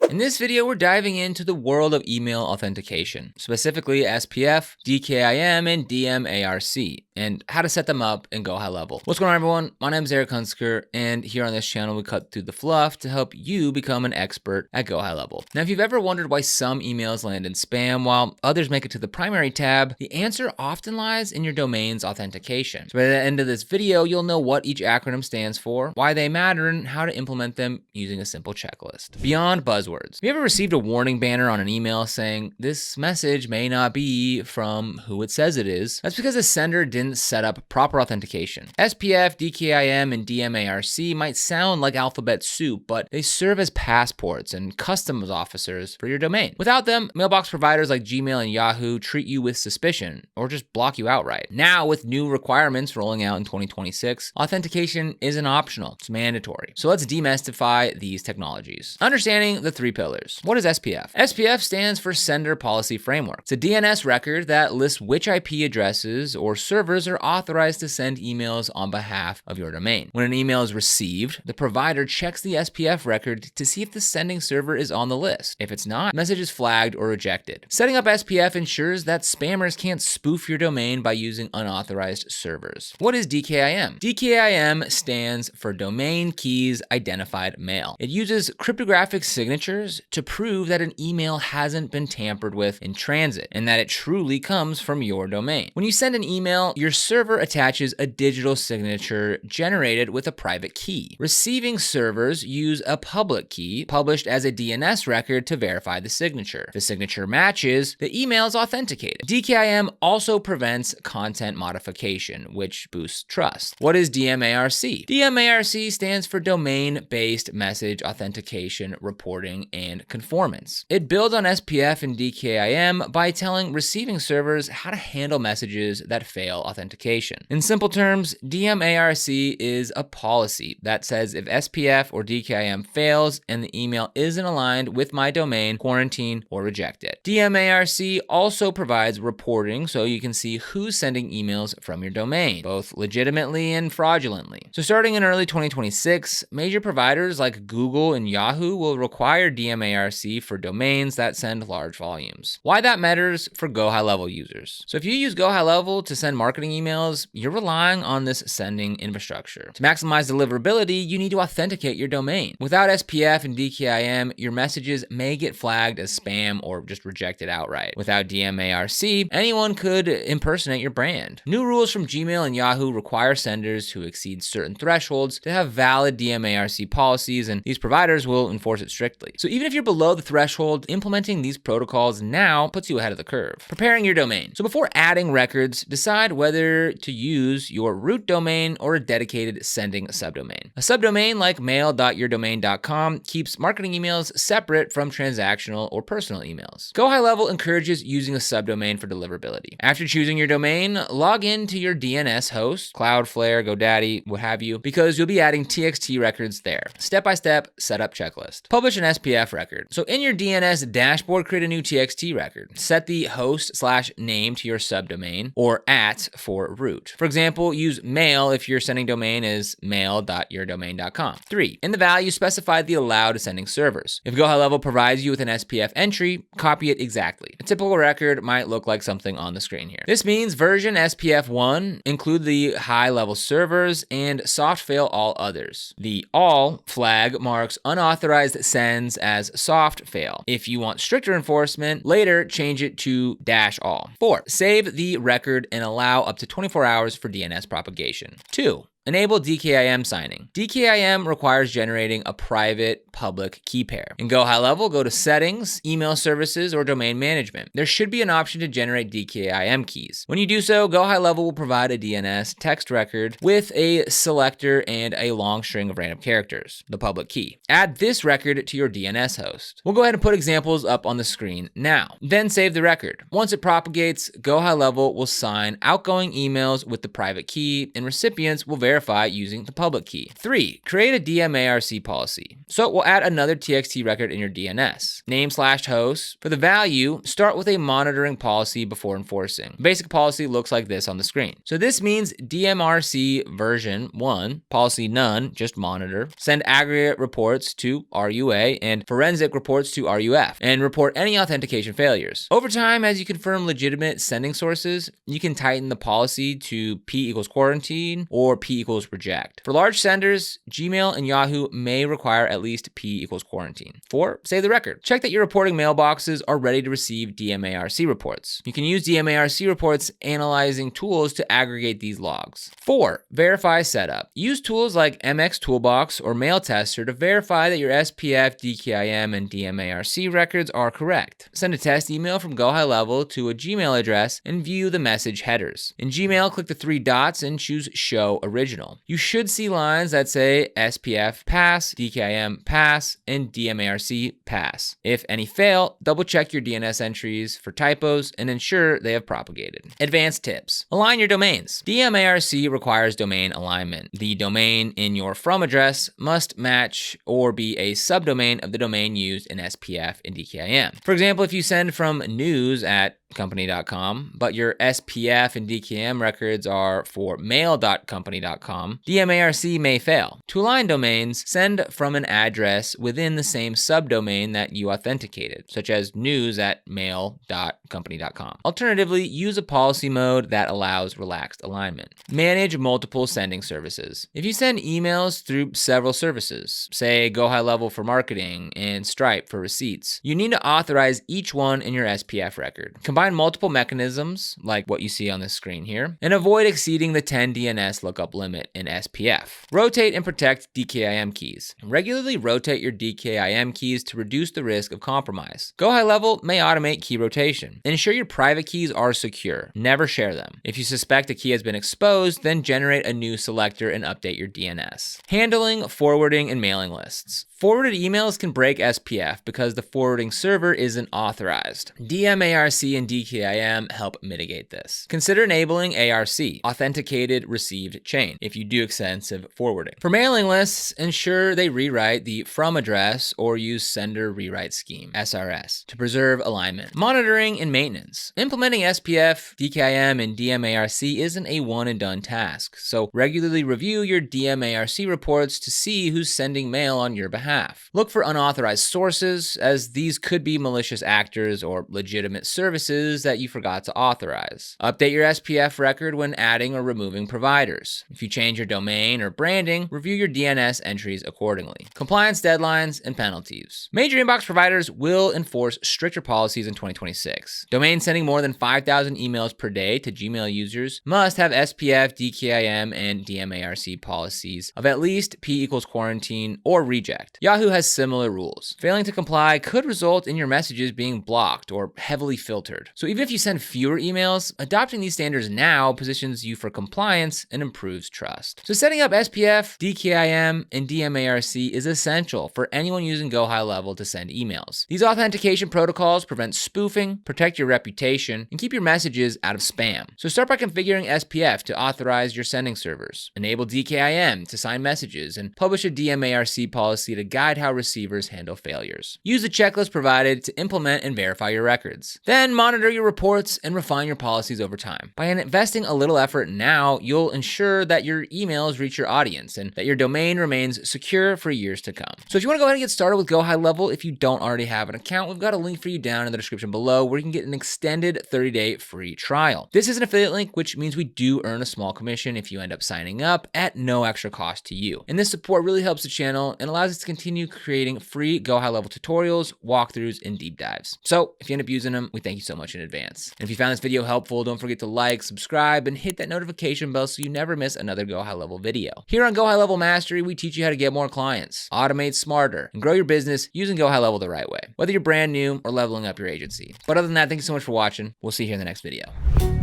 In this video, we're diving into the world of email authentication, specifically SPF, DKIM, and DMARC, and how to set them up in GoHighLevel. What's going on, everyone? My name is Eric Hunsker, and here on this channel, we cut through the fluff to help you become an expert at GoHighLevel. Now, if you've ever wondered why some emails land in spam while others make it to the primary tab, the answer often lies in your domain's authentication. So by the end of this video, you'll know what each acronym stands for, why they matter, and how to implement them using a simple checklist. Beyond buzzwords. Have you ever received a warning banner on an email saying, this message may not be from who it says it is? That's because the sender didn't set up proper authentication. SPF, DKIM, and DMARC might sound like alphabet soup, but they serve as passports and customs officers for your domain. Without them, mailbox providers like Gmail and Yahoo treat you with suspicion or just block you outright. Now, with new requirements rolling out in 2026, authentication isn't optional, it's mandatory. So let's demystify these technologies. Understanding the three pillars. What is SPF? SPF stands for Sender Policy Framework. It's a DNS record that lists which IP addresses or servers are authorized to send emails on behalf of your domain. When an email is received, the provider checks the SPF record to see if the sending server is on the list. If it's not, the message is flagged or rejected. Setting up SPF ensures that spammers can't spoof your domain by using unauthorized servers. What is DKIM? DKIM stands for Domain Keys Identified Mail. It uses cryptographic signatures to prove that an email hasn't been tampered with in transit and that it truly comes from your domain. When you send an email, your server attaches a digital signature generated with a private key. Receiving servers use a public key published as a DNS record to verify the signature. If the signature matches, the email is authenticated. DKIM also prevents content modification, which boosts trust. What is DMARC? DMARC stands for Domain-Based Message Authentication Reporting and Conformance. It builds on SPF and DKIM by telling receiving servers how to handle messages that fail authentication. In simple terms, DMARC is a policy that says if SPF or DKIM fails and the email isn't aligned with my domain, quarantine or reject it. DMARC also provides reporting so you can see who's sending emails from your domain, both legitimately and fraudulently. So starting in early 2026, major providers like Google and Yahoo will require DMARC for domains that send large volumes. Why that matters for GoHighLevel users. So if you use GoHighLevel to send marketing emails, you're relying on this sending infrastructure. To maximize deliverability, you need to authenticate your domain. Without SPF and DKIM, your messages may get flagged as spam or just rejected outright. Without DMARC, anyone could impersonate your brand. New rules from Gmail and Yahoo require senders who exceed certain thresholds to have valid DMARC policies, and these providers will enforce it strictly. So even if you're below the threshold, implementing these protocols now puts you ahead of the curve. Preparing your domain. So before adding records, decide whether to use your root domain or a dedicated sending subdomain. A subdomain like mail.yourdomain.com keeps marketing emails separate from transactional or personal emails. GoHighLevel encourages using a subdomain for deliverability. After choosing your domain, log into your DNS host, Cloudflare, GoDaddy, what have you, because you'll be adding TXT records there. Step-by-step setup checklist. Publish an SPF record. So in your DNS dashboard, create a new TXT record. Set the host/name to your subdomain or @ for root. For example, use mail if your sending domain is mail.yourdomain.com. 3. In the value, specify the allowed sending servers. If GoHighLevel provides you with an SPF entry, copy it exactly. A typical record might look like something on the screen here. This means version SPF1, include the high-level servers, and soft fail all others. The all flag marks unauthorized sends as soft fail. If you want stricter enforcement, later change it to -all. 4. Save the record and allow up to 24 hours for DNS propagation. 2. Enable DKIM signing. DKIM requires generating a private public key pair. In GoHighLevel, go to Settings, Email Services, or Domain Management. There should be an option to generate DKIM keys. When you do so, GoHighLevel will provide a DNS text record with a selector and a long string of random characters, the public key. Add this record to your DNS host. We'll go ahead and put examples up on the screen now. Then save the record. Once it propagates, GoHighLevel will sign outgoing emails with the private key, and recipients will verify verify using the public key. 3. Create a DMARC policy. So we'll add another TXT record in your DNS. Name/host. For the value, start with a monitoring policy before enforcing. Basic policy looks like this on the screen. So this means DMARC version 1, policy none, just monitor, send aggregate reports to RUA and forensic reports to RUF, and report any authentication failures. Over time, as you confirm legitimate sending sources, you can tighten the policy to P equals quarantine or P equals reject. For large senders, Gmail and Yahoo may require at least P equals quarantine. 4. Save the record. Check that your reporting mailboxes are ready to receive DMARC reports. You can use DMARC reports analyzing tools to aggregate these logs. 4. Verify setup. Use tools like MX Toolbox or Mail Tester to verify that your SPF, DKIM, and DMARC records are correct. Send a test email from GoHighLevel to a Gmail address and view the message headers. In Gmail, click the 3 dots and choose Show Original. You should see lines that say SPF pass, DKIM pass, and DMARC pass. If any fail, double check your DNS entries for typos and ensure they have propagated. Advanced tips. Align your domains. DMARC requires domain alignment. The domain in your from address must match or be a subdomain of the domain used in SPF and DKIM. For example, if you send from news@company.com, but your SPF and DKIM records are for mail.company.com, DMARC may fail. To align domains, send from an address within the same subdomain that you authenticated, such as news@mail.company.com. Alternatively, use a policy mode that allows relaxed alignment. Manage multiple sending services. If you send emails through several services, say GoHighLevel for marketing and Stripe for receipts, you need to authorize each one in your SPF record. Combine multiple mechanisms, like what you see on the screen here, and avoid exceeding the 10 DNS lookup limit in SPF. Rotate and protect DKIM keys. Regularly rotate your DKIM keys to reduce the risk of compromise. GoHighLevel may automate key rotation. Ensure your private keys are secure. Never share them. If you suspect a key has been exposed, then generate a new selector and update your DNS. Handling, forwarding, and mailing lists. Forwarded emails can break SPF because the forwarding server isn't authorized. DMARC and DKIM help mitigate this. Consider enabling ARC, authenticated received chain, if you do extensive forwarding. For mailing lists, ensure they rewrite the from address or use sender rewrite scheme, SRS, to preserve alignment. Monitoring and maintenance. Implementing SPF, DKIM, and DMARC isn't a one and done task, so regularly review your DMARC reports to see who's sending mail on your behalf. Look for unauthorized sources, as these could be malicious actors or legitimate services that you forgot to authorize. Update your SPF record when adding or removing providers. If you change your domain or branding, review your DNS entries accordingly. Compliance deadlines and penalties. Major inbox providers will enforce stricter policies in 2026. Domains sending more than 5,000 emails per day to Gmail users must have SPF, DKIM, and DMARC policies of at least P equals quarantine or reject. Yahoo has similar rules. Failing to comply could result in your messages being blocked or heavily filtered. So even if you send fewer emails, adopting these standards now positions you for compliance and improves trust. So setting up SPF, DKIM, and DMARC is essential for anyone using GoHighLevel to send emails. These authentication protocols prevent spoofing, protect your reputation, and keep your messages out of spam. So start by configuring SPF to authorize your sending servers. Enable DKIM to sign messages and publish a DMARC policy to guide how receivers handle failures. Use the checklist provided to implement and verify your records. Then monitor your reports and refine your policies over time. By investing a little effort now, you'll ensure that your emails reach your audience and that your domain remains secure for years to come. So if you want to go ahead and get started with GoHighLevel, if you don't already have an account, we've got a link for you down in the description below where you can get an extended 30-day free trial. This is an affiliate link, which means we do earn a small commission if you end up signing up at no extra cost to you. And this support really helps the channel and allows us to continue creating free GoHighLevel tutorials, walkthroughs, and deep dives. So if you end up using them, we thank you so much in advance. And if you found this video helpful, don't forget to like, subscribe, and hit that notification bell so you never miss another GoHighLevel video. Here on GoHighLevel Mastery, we teach you how to get more clients, automate smarter, and grow your business using GoHighLevel the right way, whether you're brand new or leveling up your agency. But other than that, thank you so much for watching. We'll see you here in the next video.